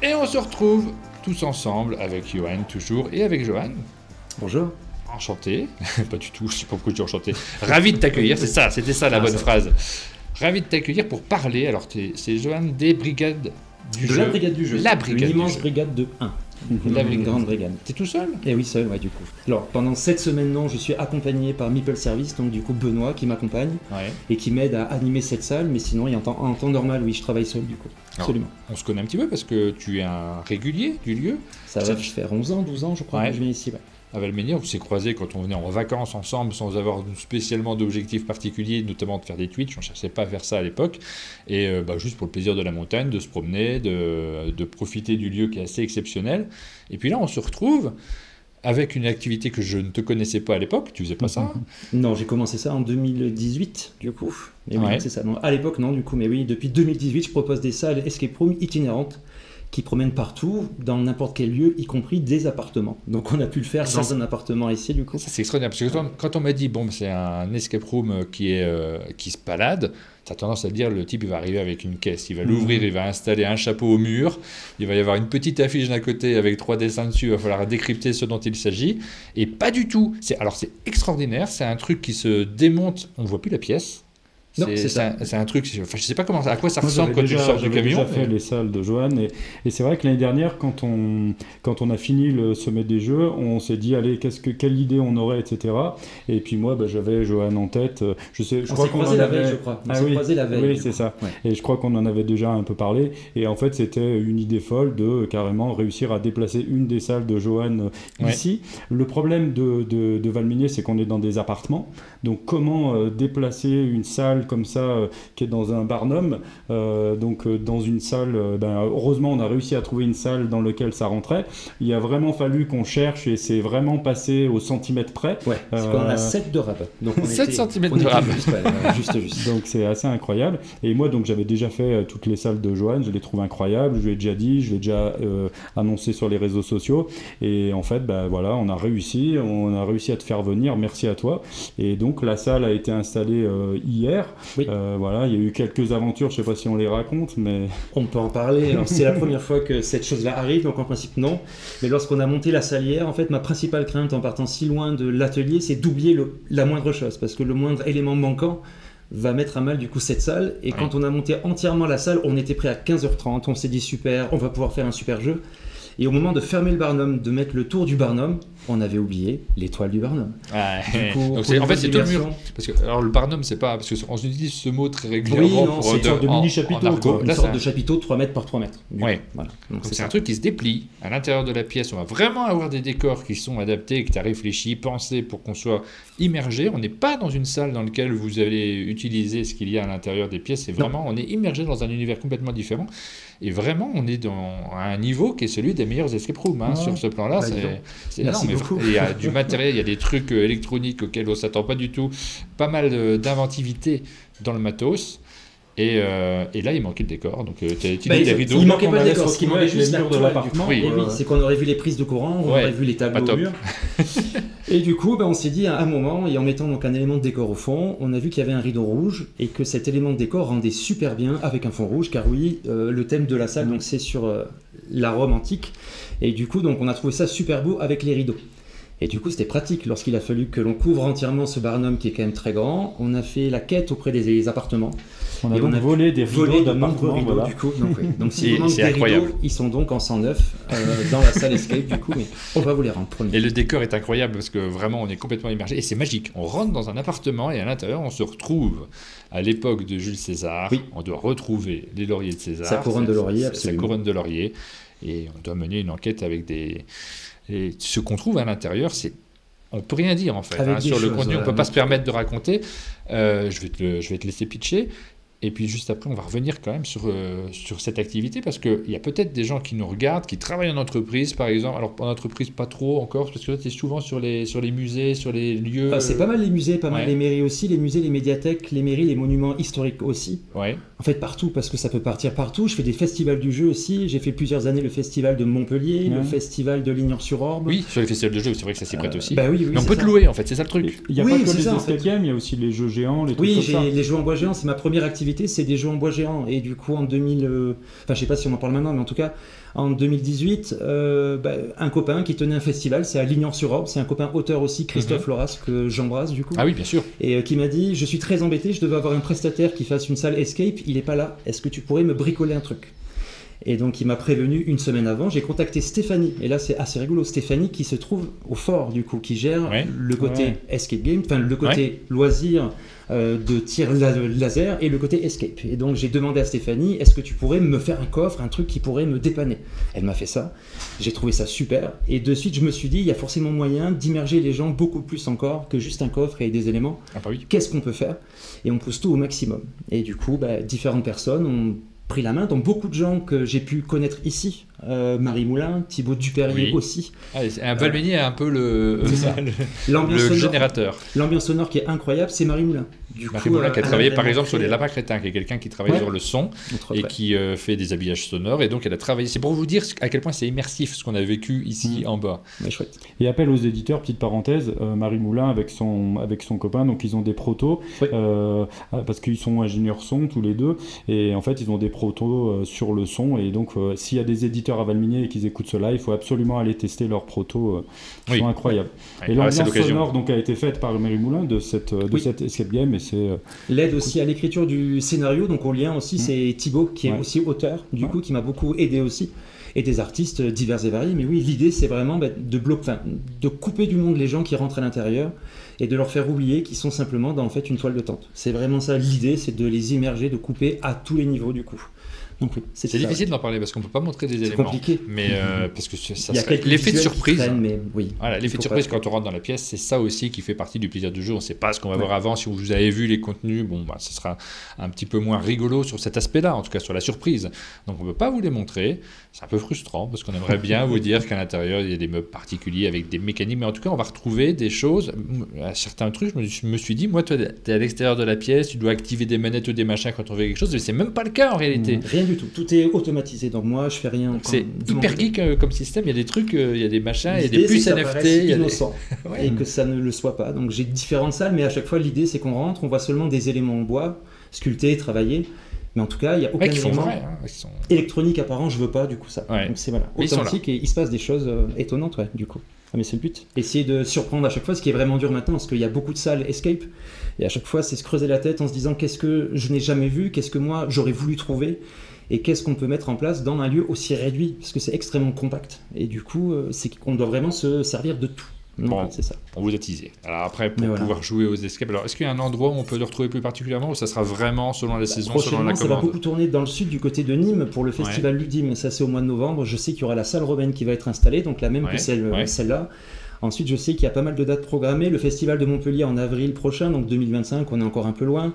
Et on se retrouve tous ensemble avec Johan toujours et avec Johan. Bonjour. Enchanté. Pas du tout, je sais pas pourquoi je dis enchanté. Ravi de t'accueillir, c'est ça, c'était ça la bonne phrase. Ravi de t'accueillir pour parler. Alors c'est Johan des brigades du jeu. De la brigade du jeu. La brigade. L'immense brigade de 1. Une grande brigade. T'es tout seul? Et oui, seul, ouais, du coup. Alors, pendant 7 semaines, non, je suis accompagné par Meeple Service, donc du coup Benoît qui m'accompagne et qui m'aide à animer cette salle, mais sinon, en temps normal, oui, je travaille seul, du coup. Absolument. Alors, on se connaît un petit peu parce que tu es un régulier du lieu. Ça va faire 11 ans, 12 ans, je crois, que je viens ici, ouais. À Valménière, on s'est croisés quand on venait en vacances ensemble sans avoir spécialement d'objectif particulier, notamment de faire des Twitch. On ne cherchait pas à faire ça à l'époque. Et juste pour le plaisir de la montagne, de se promener, de profiter du lieu qui est assez exceptionnel. Et puis là, on se retrouve avec une activité que je ne te connaissais pas à l'époque. Tu faisais pas ça? Non, j'ai commencé ça en 2018, du coup. Et oui, c'est ça. Non, à l'époque, non, du coup. Mais oui, depuis 2018, je propose des salles escape room itinérantes qui promènent partout, dans n'importe quel lieu, y compris des appartements. Donc on a pu le faire dans un appartement ici, du coup. Ça, c'est extraordinaire, parce que quand on m'a dit, bon, c'est un escape room qui se balade, tu as tendance à dire, le type, il va arriver avec une caisse, il va l'ouvrir, il va installer un chapeau au mur, il va y avoir une petite affiche d'un côté avec 3 dessins dessus, il va falloir décrypter ce dont il s'agit, et pas du tout. Alors c'est extraordinaire, c'est un truc qui se démonte, on ne voit plus la pièce. C'est un truc, enfin, je sais pas à quoi ça ressemble quand tu sors du camion. J'ai déjà fait les salles de Johan et c'est vrai que l'année dernière, quand on a fini le sommet des jeux, on s'est dit allez, quelle idée on aurait, etc. Et puis moi, j'avais Johan en tête. Je crois qu'on s'est croisé la veille, je crois. On s'est croisé la veille. Oui, c'est ça. Ouais. Et je crois qu'on en avait déjà un peu parlé. Et en fait, c'était une idée folle de carrément réussir à déplacer une des salles de Johan ici. Le problème de Valménière, c'est qu'on est dans des appartements. Donc comment déplacer une salle comme ça, qui est dans un barnum, dans une salle, heureusement on a réussi à trouver une salle dans laquelle ça rentrait. Il a vraiment fallu qu'on cherche et c'est vraiment passé au centimètre près. Ouais, parce qu'on a 7 de rab. Donc 7 cm de rab. Juste. Donc c'est assez incroyable. Et moi donc j'avais déjà fait toutes les salles de Johan, je les trouve incroyables, je lui ai déjà dit, je l'ai déjà annoncé sur les réseaux sociaux. Et en fait, on a réussi à te faire venir, merci à toi. Et donc la salle a été installée hier. Oui. Il y a eu quelques aventures, je ne sais pas si on les raconte, mais... On peut en parler. Alors, c'est la première fois que cette chose-là arrive, donc en principe non. Mais lorsqu'on a monté la salle hier, en fait, ma principale crainte en partant si loin de l'atelier, c'est d'oublier la moindre chose, parce que le moindre élément manquant va mettre à mal du coup cette salle. Et quand on a monté entièrement la salle, on était prêt à 15h30, on s'est dit super, on va pouvoir faire un super jeu. Et au moment de fermer le barnum, de mettre le tour du barnum, on avait oublié l'étoile du barnum. Ouais. Donc en fait, c'est tout le mur. Parce que alors le barnum, c'est pas parce qu'on utilise ce mot très régulièrement pour c'est une sorte de mini chapiteau. Une sorte de chapiteau de 3 mètres par 3 mètres. Ouais. Voilà. Donc c'est un truc qui se déplie à l'intérieur de la pièce. On va vraiment avoir des décors qui sont adaptés, que tu as réfléchi, pensé pour qu'on soit immergé. On n'est pas dans une salle dans laquelle vous allez utiliser ce qu'il y a à l'intérieur des pièces. C'est vraiment, on est immergé dans un univers complètement différent. Et vraiment, on est à un niveau qui est celui des meilleurs escape rooms. Sur ce plan-là, c'est énorme. Il y a du matériel, il y a des trucs électroniques auxquels on ne s'attend pas du tout. Pas mal d'inventivité dans le matos. Et là, il manquait le décor. Donc, tu as dit des rideaux. Il manquait pas le décor. Ce qui manquait juste la toile de l'appartement. Oui, c'est qu'on aurait vu les prises de courant, on aurait vu les tableaux au mur. Et du coup, on s'est dit à un moment, et en mettant donc un élément de décor au fond, on a vu qu'il y avait un rideau rouge et que cet élément de décor rendait super bien avec un fond rouge, car oui, le thème de la salle, donc c'est sur la Rome antique. Et du coup, donc on a trouvé ça super beau avec les rideaux. Et du coup, c'était pratique lorsqu'il a fallu que l'on couvre entièrement ce barnum qui est quand même très grand. On a fait la quête auprès des appartements. On a volé des rideaux d'un nombreux rideaux, voilà. Du coup. Donc si vous manquez des rideaux, ils sont donc en 109 dans la salle escape, du coup, mais on va vous les rendre. Promis. Et le décor est incroyable parce que vraiment, on est complètement immergé. Et c'est magique. On rentre dans un appartement et à l'intérieur, on se retrouve à l'époque de Jules César. Oui. On doit retrouver les lauriers de César. Sa couronne de laurier, absolument. Sa couronne de laurier. Et on doit mener une enquête avec des... Et ce qu'on trouve à l'intérieur, c'est... On peut rien dire en fait sur le contenu, on ne peut pas se permettre de raconter. Je vais te laisser pitcher. Et puis juste après, on va revenir quand même sur cette activité parce qu'il y a peut-être des gens qui nous regardent, qui travaillent en entreprise par exemple. Alors en entreprise, pas trop encore, parce que là, tu es souvent sur les musées, sur les lieux. C'est pas mal les musées, pas mal les mairies aussi, les musées, les médiathèques, les mairies, les monuments historiques aussi. Ouais. En fait, partout, parce que ça peut partir partout. Je fais des festivals du jeu aussi. J'ai fait plusieurs années le festival de Montpellier, le festival de Lignan-sur-Orbe. Oui, sur les festivals de jeu, c'est vrai que ça s'y prête aussi. Oui, mais on peut te louer en fait, c'est ça le truc. Il n'y a pas que les escape games, il y a aussi les jeux géants, les trucs comme ça. Oui, les jeux en bois géants, c'est ma première activité exclusivité, c'est des jeux en bois géant. Et du coup, en 2000, enfin, je sais pas si on en parle maintenant, mais en tout cas, en 2018, un copain qui tenait un festival, c'est à Lignans-sur-Orbe, c'est un copain auteur aussi, Christophe Loras, que j'embrasse du coup. Ah oui, bien sûr. Et qui m'a dit, je suis très embêté, je devais avoir un prestataire qui fasse une salle Escape, il est pas là, est-ce que tu pourrais me bricoler un truc ? Et donc il m'a prévenu une semaine avant, j'ai contacté Stéphanie, et là c'est assez rigolo, Stéphanie qui se trouve au fort du coup, qui gère le côté escape game, enfin le côté loisir de tir laser et le côté escape. Et donc j'ai demandé à Stéphanie, est-ce que tu pourrais me faire un coffre, un truc qui pourrait me dépanner ? Elle m'a fait ça, j'ai trouvé ça super, et de suite je me suis dit, il y a forcément moyen d'immerger les gens beaucoup plus encore que juste un coffre et des éléments. Ah bah oui. Qu'est-ce qu'on peut faire ? Et on pousse tout au maximum. Et du coup, différentes personnes ont pris la main, dont beaucoup de gens que j'ai pu connaître ici, Marie Moulin, Thibaut Dupérier aussi. Ah, Valménier est un peu le générateur. L'ambiance sonore qui est incroyable, c'est Marie Moulin. Marie Moulin qui a travaillé par exemple sur les lapins crétins, qui est quelqu'un qui travaille sur le son et qui fait des habillages sonores, et donc elle a travaillé. C'est pour vous dire à quel point c'est immersif ce qu'on a vécu ici en bas. Ouais, chouette. Et appel aux éditeurs, petite parenthèse, Marie Moulin avec son copain, donc ils ont des protos, parce qu'ils sont ingénieurs son tous les deux, et en fait ils ont des protos sur le son, et donc s'il y a des éditeurs à Valminier et qu'ils écoutent cela, il faut absolument aller tester leurs protos, ils sont incroyables. Et l'ambiance sonore donc a été faite par Marie Moulin de cette escape game, et c'est l'aide aussi à l'écriture du scénario, donc au lien aussi c'est Thibaut qui est aussi auteur du coup, qui m'a beaucoup aidé aussi, et des artistes divers et variés. Mais oui, l'idée c'est vraiment de couper du monde les gens qui rentrent à l'intérieur et de leur faire oublier qu'ils sont simplement dans en fait une toile de tente. C'est vraiment ça l'idée, c'est de les immerger, de couper à tous les niveaux du coup. Donc, oui, c'est difficile d'en parler parce qu'on ne peut pas montrer des éléments. C'est compliqué. Mais parce que ça serait l'effet de surprise. Mais oui, voilà, l'effet de surprise quand on rentre dans la pièce, c'est ça aussi qui fait partie du plaisir du jeu. On ne sait pas ce qu'on va voir avant. Si vous avez vu les contenus, ce sera un petit peu moins rigolo sur cet aspect-là, en tout cas sur la surprise. Donc on ne peut pas vous les montrer. C'est un peu frustrant parce qu'on aimerait bien vous dire qu'à l'intérieur il y a des meubles particuliers avec des mécaniques, mais en tout cas on va retrouver des choses. À certains trucs, je me suis dit, moi, toi, tu es à l'extérieur de la pièce, tu dois activer des manettes ou des machins quand on fait quelque chose, mais c'est même pas le cas en réalité. Rien du tout. Tout est automatisé. Donc moi, je fais rien. C'est hyper geek comme système. Il y a des trucs, il y a des machins, il y a des puces NFT. Il y a innocent et que ça ne le soit pas. Donc j'ai différentes salles, mais à chaque fois l'idée c'est qu'on rentre, on voit seulement des éléments en bois, sculptés, travaillés. Mais en tout cas, il n'y a aucun élément électronique apparent, je veux pas du coup ça. Donc c'est authentique et il se passe des choses étonnantes du coup. Ah, mais c'est le but. Essayer de surprendre à chaque fois, ce qui est vraiment dur maintenant, parce qu'il y a beaucoup de salles escape, et à chaque fois c'est se creuser la tête en se disant qu'est-ce que je n'ai jamais vu, qu'est-ce que moi j'aurais voulu trouver, et qu'est-ce qu'on peut mettre en place dans un lieu aussi réduit, parce que c'est extrêmement compact. Et du coup, c'est qu'on doit vraiment se servir de tout. Bon, c'est ça. On vous a teasé. Alors après, pour pouvoir jouer aux escapes, alors est-ce qu'il y a un endroit où on peut le retrouver plus particulièrement, ou ça sera vraiment selon la saison, selon la commande ? Ça va beaucoup tourner dans le sud, du côté de Nîmes, pour le festival Ludim. Ça, c'est au mois de novembre. Je sais qu'il y aura la salle romaine qui va être installée, donc la même que celle-là. Ensuite, je sais qu'il y a pas mal de dates programmées. Le festival de Montpellier en avril prochain, donc 2025, on est encore un peu loin.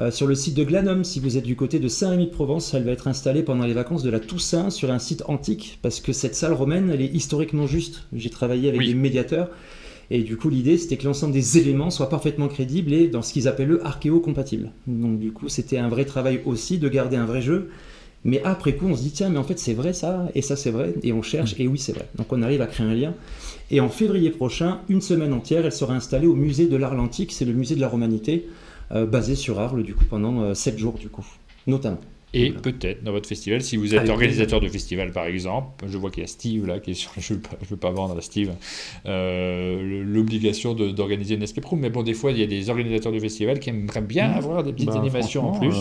Sur le site de Glanum, si vous êtes du côté de Saint-Rémy-de-Provence, elle va être installée pendant les vacances de la Toussaint sur un site antique, parce que cette salle romaine, elle est historiquement juste. J'ai travaillé avec des médiateurs. Et du coup, l'idée, c'était que l'ensemble des éléments soient parfaitement crédibles et dans ce qu'ils appellent eux archéo-compatibles. Donc du coup, c'était un vrai travail aussi de garder un vrai jeu. Mais après coup, on se dit, tiens, mais en fait, c'est vrai ça, et ça, c'est vrai. Et on cherche, et oui, c'est vrai. Donc on arrive à créer un lien. Et en février prochain, une semaine entière, elle sera installée au musée de l'art antique, c'est le musée de la Romanité, basé sur Arles, du coup, pendant 7 jours, du coup, notamment. Et peut-être dans votre festival, si vous êtes organisateur de festival par exemple, je vois qu'il y a Steve là qui est sur, je ne veux pas vendre à Steve, l'obligation d'organiser une escape room, mais bon, des fois il y a des organisateurs de festival qui aimeraient bien avoir des petites animations en plus.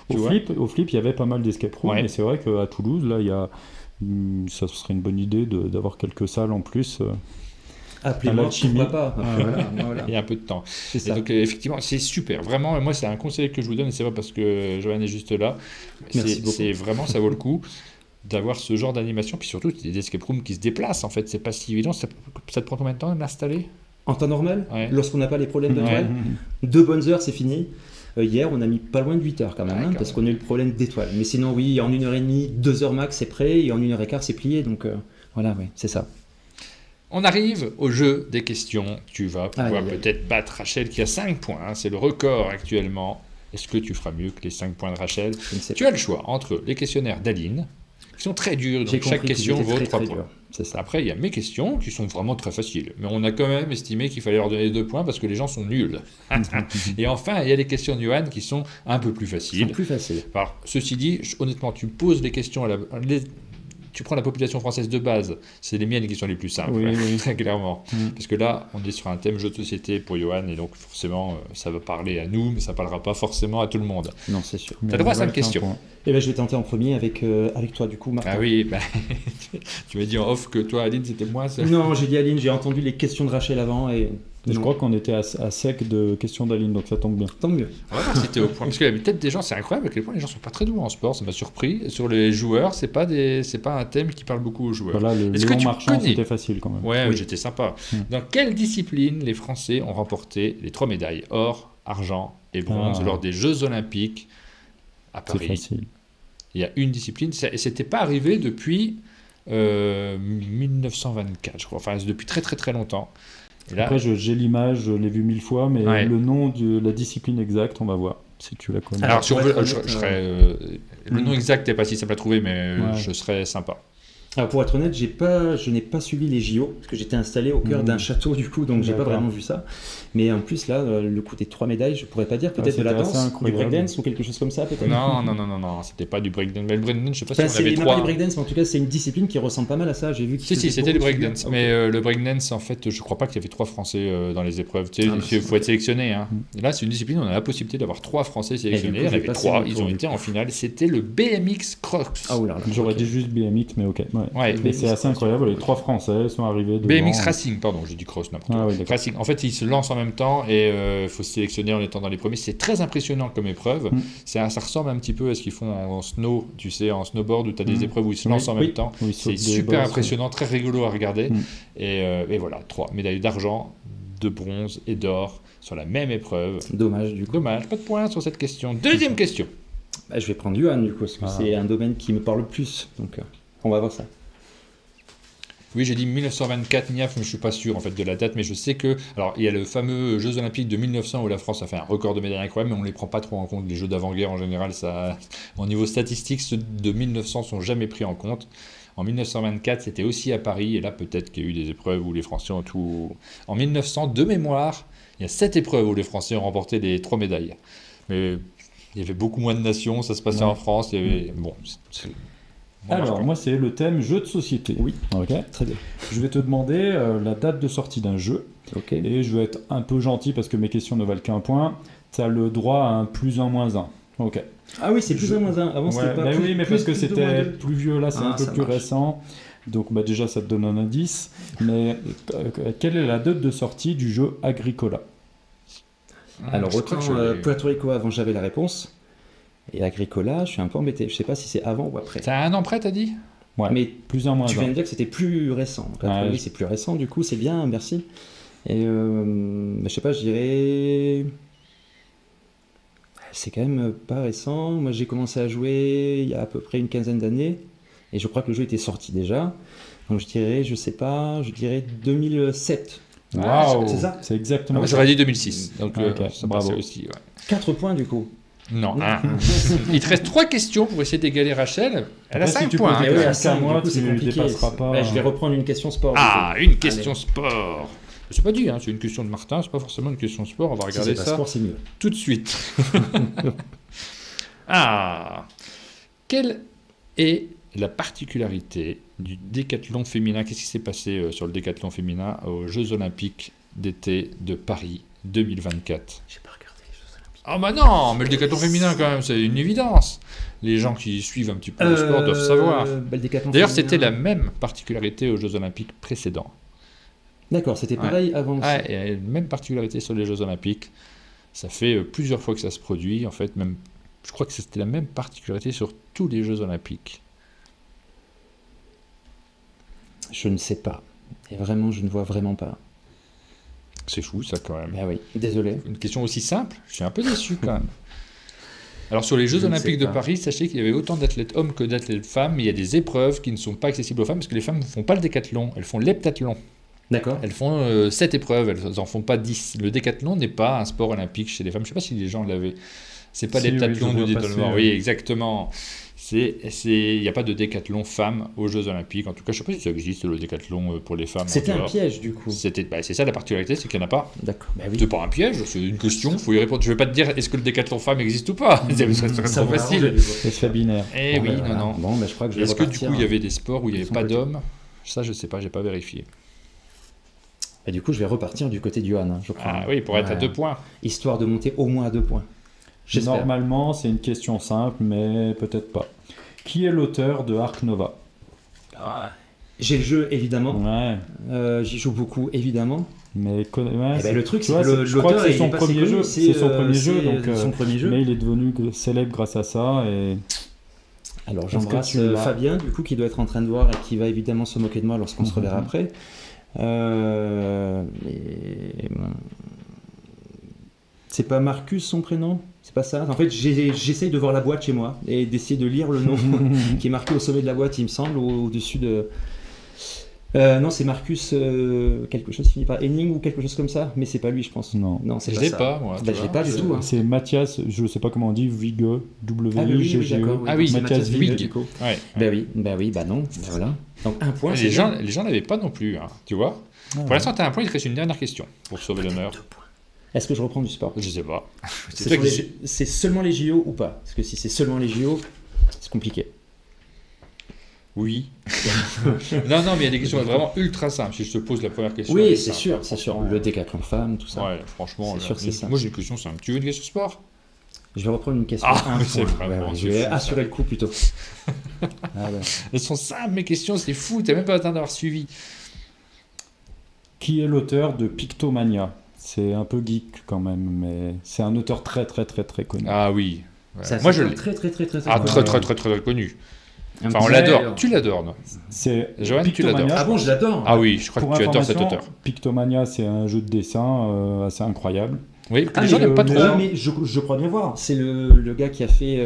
Au Flip, il y avait pas mal d'escape rooms, mais c'est vrai qu'à Toulouse, là, ça serait une bonne idée d'avoir quelques salles en plus. Appelez-moi, pourquoi pas. Voilà. Il y a un peu de temps. Et donc effectivement, c'est super. Vraiment, moi c'est un conseil que je vous donne, et c'est pas parce que Joanne est juste là. C'est vraiment, ça vaut le coup d'avoir ce genre d'animation, puis surtout des escape rooms qui se déplacent. En fait, c'est pas si évident. Ça te prend combien de temps de l'installer ? En temps normal, lorsqu'on n'a pas les problèmes de toile, 2 bonnes heures, c'est fini. Hier, on a mis pas loin de 8 heures quand même, parce qu'on a eu le problème d'étoiles. Mais sinon, oui, en 1h30, 2 heures max, c'est prêt, et en 1h15, c'est plié. Donc voilà, c'est ça. On arrive au jeu des questions. Tu vas pouvoir peut-être battre Rachel qui a 5 points. Hein, c'est le record actuellement. Est-ce que tu feras mieux que les 5 points de Rachel ? Tu as le choix entre les questionnaires d'Aline, questions très dures. Donc chaque question vaut 3 points. C'est ça. Après, il y a mes questions qui sont vraiment très faciles. Mais on a quand même estimé qu'il fallait leur donner 2 points parce que les gens sont nuls. Et enfin, il y a les questions de Johan qui sont un peu plus faciles. Plus faciles. Alors, ceci dit, honnêtement, tu poses les questions tu prends la population française de base, c'est les miennes qui sont les plus simples, très clairement. Parce que là, on est sur un thème jeu de société pour Johan, et donc forcément, ça va parler à nous, mais ça ne parlera pas forcément à tout le monde. Non, c'est sûr. Tu as droit à 5 questions. Et ben, je vais tenter en premier avec toi, du coup, Martin. Ah oui, tu m'as dit en off que toi, Aline, c'était moi. Non, j'ai dit Aline, j'ai entendu les questions de Rachel avant, et je crois qu'on était à sec de questions d'Aline, donc ça tombe bien. Tant mieux. C'était au point. Parce que la tête des gens, c'est incroyable à quel point les gens sont pas très doués en sport, ça m'a surpris. Sur les joueurs, c'est pas un thème qui parle beaucoup aux joueurs. Voilà, le Léon Marchand, c'était facile quand même. Ouais, j'étais sympa. Dans quelle discipline les Français ont remporté les 3 médailles, or, argent et bronze, lors des Jeux Olympiques à Paris? C'est facile. Il y a une discipline, et c'était pas arrivé depuis 1924, je crois, enfin depuis très très très longtemps. Là, après, j'ai l'image, je l'ai vu 1000 fois, mais le nom de la discipline exacte, on va voir, si tu la connais. Alors, si on veut, le nom exact n'est pas si simple à trouver, mais je serais sympa. Alors, pour être honnête, je n'ai pas suivi les JO, parce que j'étais installé au cœur d'un château, du coup, donc j'ai pas vraiment vu ça. Mais en plus, là, le coup des 3 médailles, je pourrais pas dire, peut-être de la danse, du breakdance ou quelque chose comme ça, peut-être. Non, c'était pas du breakdance. Mais le breakdance, je sais pas si on avait 3. C'est pas du breakdance, mais en tout cas, c'est une discipline qui ressemble pas mal à ça. J'ai vu. Si, c'était du breakdance. Mais le breakdance, en fait, je crois pas qu'il y avait 3 Français dans les épreuves. Tu sais, il faut être sélectionné. Là, c'est une discipline où on a la possibilité d'avoir 3 Français sélectionnés. Il y en avait 3, ils ont été en finale. C'était le BMX Cross. Ah, oula. J'aurais dit juste BMX, mais ok. Mais c'est assez incroyable. Les 3 Français sont arrivés devant. BMX Racing, pardon, j'ai dit cross n'importe quoi. Racing. En fait, ils se lancent en même temps et il faut se sélectionner en étant dans les premiers. C'est très impressionnant comme épreuve. Ça ressemble un petit peu à ce qu'ils font en snow, tu sais, en snowboard où tu as des épreuves où ils se lancent en même temps. C'est super impressionnant, très rigolo à regarder. Et voilà, 3 médailles d'argent, de bronze et d'or sur la même épreuve. Dommage, du coup. Dommage, pas de points sur cette question. Deuxième question. Je vais prendre Johan, du coup, parce que c'est un domaine qui me parle le plus. Donc, on va voir ça. Oui, j'ai dit 1924, NIAF, mais je ne suis pas sûr en fait de la date, mais je sais que... Alors, il y a le fameux Jeux Olympiques de 1900 où la France a fait un record de médailles incroyable, mais on ne les prend pas trop en compte. Les Jeux d'avant-guerre, en général, au niveau statistique, ceux de 1900 ne sont jamais pris en compte. En 1924, c'était aussi à Paris, et là, peut-être qu'il y a eu des épreuves où les Français ont tout... En 1900, de mémoire, il y a 7 épreuves où les Français ont remporté les 3 médailles. Mais il y avait beaucoup moins de nations, ça se passait en France, il y avait... Bon, alors, moi, c'est le thème jeu de société. Oui, très bien. Je vais te demander la date de sortie d'un jeu. Et je vais être un peu gentil parce que mes questions ne valent qu'un point. Tu as le droit à un plus 1 moins 1. Ok. Ah oui, c'est plus 1 moins 1. Avant, c'était pas plus, oui, mais parce que c'était plus vieux, là, c'est un peu plus marche. récent. Donc, déjà, ça te donne un indice. Mais quelle est la date de sortie du jeu Agricola? Alors, autant Puerto Rico, avant, j'avais la réponse. Et Agricola, je suis un peu embêté. Je sais pas si c'est avant ou après. C'est 1 an près, t'as dit? Ouais, mais plus 1 moins 1. Tu viens de dire que c'était plus récent. Oui, c'est plus récent, du coup, c'est bien, merci. Et je sais pas, je dirais... C'est quand même pas récent. Moi, j'ai commencé à jouer il y a à peu près une quinzaine d'années. Et je crois que le jeu était sorti déjà. Donc je dirais 2007. Waouh, c'est ça? C'est exactement ça. J'aurais dit 2006. Donc ça bravo. aussi. 4 points, du coup. Non, 1. Il te reste 3 questions pour essayer d'égaler Rachel. Elle a 5 points. Oui, à 5, moi, c'est compliqué. Je vais reprendre une question sport. Une question sport. C'est pas dit, c'est une question de Martin, c'est pas forcément une question sport. On va regarder ça sport, c'est mieux. Tout de suite. Quelle est la particularité du décathlon féminin? Qu'est-ce qui s'est passé sur le décathlon féminin aux Jeux Olympiques d'été de Paris 2024? J'ai pas regardé. Ah bah non, mais le décathlon féminin quand même, c'est une évidence. Les gens qui suivent un petit peu le sport doivent savoir. D'ailleurs, c'était la même particularité aux Jeux Olympiques précédents. D'accord, c'était pareil avant. Il y a une même particularité sur les Jeux Olympiques. Ça fait plusieurs fois que ça se produit. En fait, même, je crois que c'était la même particularité sur tous les Jeux Olympiques. Je ne sais pas. Et vraiment, je ne vois vraiment pas. C'est fou, ça, quand même. Ah oui, désolé. Une question aussi simple, je suis un peu déçu, quand même. Alors, sur les Jeux Olympiques de Paris, sachez qu'il y avait autant d'athlètes hommes que d'athlètes femmes. Mais il y a des épreuves qui ne sont pas accessibles aux femmes parce que les femmes ne font pas le décathlon, elles font l'heptathlon. D'accord. Elles font 7 épreuves, elles n'en font pas 10. Le décathlon n'est pas un sport olympique chez les femmes. Je ne sais pas si les gens l'avaient. C'est pas l'heptathlon du détournement. Oui, exactement. Il n'y a pas de décathlon femmes aux Jeux Olympiques. En tout cas, je ne sais pas si ça existe, le décathlon pour les femmes. C'était un piège, du coup. C'est ça la particularité, c'est qu'il n'y en a pas. D'accord. Bah oui. C'est pas un piège, c'est une question, il faut y répondre. Je ne vais pas te dire est-ce que le décathlon femme existe ou pas. Ça serait trop facile. C'est binaire. Eh oui, non. Bon, je crois que je vais Est-ce que du repartir, coup, il y avait des sports où il n'y avait pas côté. d'hommes? Ça, je ne sais pas, je n'ai pas vérifié. Et du coup, je vais repartir du côté de Johan, je crois. Ah oui, pour être à 2 points. Histoire de monter au moins à 2 points. J'espère. Normalement, c'est une question simple, mais peut-être pas. Qui est l'auteur de Ark Nova? J'ai le jeu, évidemment. Ouais. J'y joue beaucoup, évidemment. Mais le truc, c'est tu vois, que je crois que c'est il son est pas si premier connu, jeu. C'est son premier jeu, donc. son premier jeu. Mais il est devenu célèbre grâce à ça. Et Alors Est-ce que j'embrasse tu l'as Fabien, du coup, qui doit être en train de voir et qui va évidemment se moquer de moi lorsqu'on se reverra après. C'est pas Marcus son prénom? C'est pas ça? En fait, j'essaye de voir la boîte chez moi et d'essayer de lire le nom qui est marqué au sommet de la boîte, il me semble, au-dessus de... non, c'est Marcus quelque chose qui finit par Henning ou quelque chose comme ça, mais c'est pas lui, je pense. Non, c'est Je pas l'ai ça. pas, moi. Bah, je l'ai pas du tout. Hein. c'est Mathias, je sais pas comment on dit, Vigue, W-I-G-G-E. d'accord. Ah oui, c'est Mathias Vigue, Vigue. du coup. Ouais. Bah non, bah voilà. Donc un point. Les gens n'avaient pas non plus, hein, tu vois. Pour l'instant, tu as un point, il te reste une dernière question pour sauver l'honneur. Est-ce que je reprends du sport? Je sais pas. C'est C'est seulement les JO ou pas? Parce que si c'est seulement les JO, c'est compliqué. Oui. non, mais il y a des questions vraiment ultra simples. Si je te pose la première question. Oui, c'est sûr. Le décathlon femme, tout ça. Ouais, franchement, C'est sûr que c'est ça. moi j'ai une question simple. Tu veux une question sport? Je vais reprendre une question. Ah, mais c'est vraiment. Je vais assurer le coup plutôt. Elles sont simples, mes questions, c'est fou. T'as même pas besoin d'avoir suivi. Qui est l'auteur de Pictomania? C'est un peu geek quand même, mais c'est un auteur très connu. Ah oui. Ouais. Moi je l'ai très très connu. Enfin, on l'adore. Tu l'adores, non? C'est Johan, tu Pictomania. l'adores. Ah bon, je l'adore. Ah oui, je crois Pour que tu adores cet information, auteur. Pictomania, c'est un jeu de dessin assez incroyable. Oui, que les gens n'aiment pas trop. Mais je crois bien voir. C'est le gars qui a fait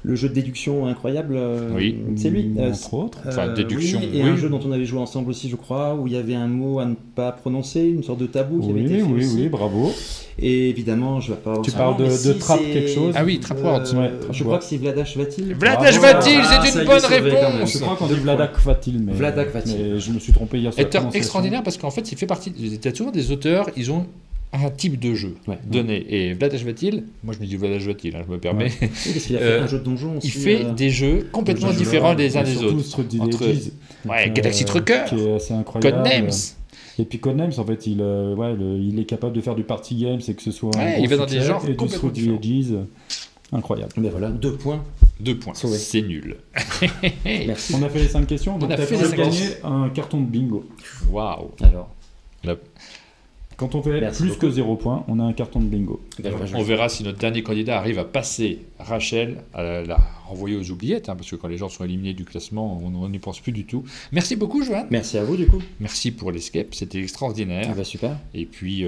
le jeu de déduction incroyable. Oui. C'est lui. Entre autres. Enfin, déduction, oui, et un jeu dont on avait joué ensemble aussi, je crois, où il y avait un mot à ne pas prononcer, une sorte de tabou qui avait été fait aussi. Oui, bravo. Et évidemment, je ne vais pas... Tu parles de Trap quelque chose? Ah oui, Trapwords. Je crois que c'est Vladash Vatil. Vladash Vatil, c'est une bonne réponse. Je crois qu'on dit Vladak Vatil, mais je me suis trompé hier sur la Auteur prononciation. extraordinaire parce qu'en fait, il fait partie... T'as toujours des auteurs, ils ont un type de jeu donné. Et Vladash Vatil, moi je me dis Vladash Vatil, je me permets. Oui, parce qu'il a fait un jeu de donjon aussi. Il fait des jeux complètement différents les uns des autres. Entre Galaxy Trucker, qui est assez incroyable. Codenames. Et puis Codenames, en fait, il est capable de faire du party game, c'est que ce soit un il va dans des genres et du complètement Through the Ages. Incroyable. Mais voilà, 2 points. 2 points, Sauvé. c'est nul. Merci. On a fait les 5 questions, donc On a tu fait as les 5 gagné questions. un carton de bingo. Waouh. Alors, Quand on fait Merci plus beaucoup. que 0 points, on a un carton de bingo. On verra si notre dernier candidat arrive à passer Rachel, à la renvoyer aux oubliettes, parce que quand les gens sont éliminés du classement, on n'y pense plus du tout. Merci beaucoup, Johan. merci à vous du coup. Merci pour l'escape, c'était extraordinaire. Ah bah super. Et puis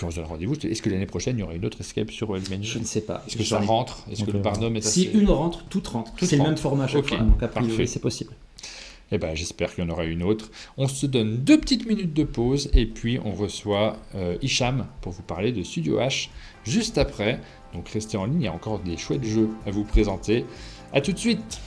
on se donne rendez-vous. Est-ce que l'année prochaine, il y aura une autre escape sur Wellman? Je ne sais pas. Est-ce que ça rentre? Est-ce que le Barnum est Si assez... une rentre, toute rentre. Toute C'est le rentre. même format à chaque Ok, fois. Donc a priori, parfait. c'est possible. Eh ben, j'espère qu'il y en aura une autre. On se donne 2 petites minutes de pause et puis on reçoit Hicham pour vous parler de Studio H juste après. Donc restez en ligne, il y a encore des chouettes jeux à vous présenter. À tout de suite.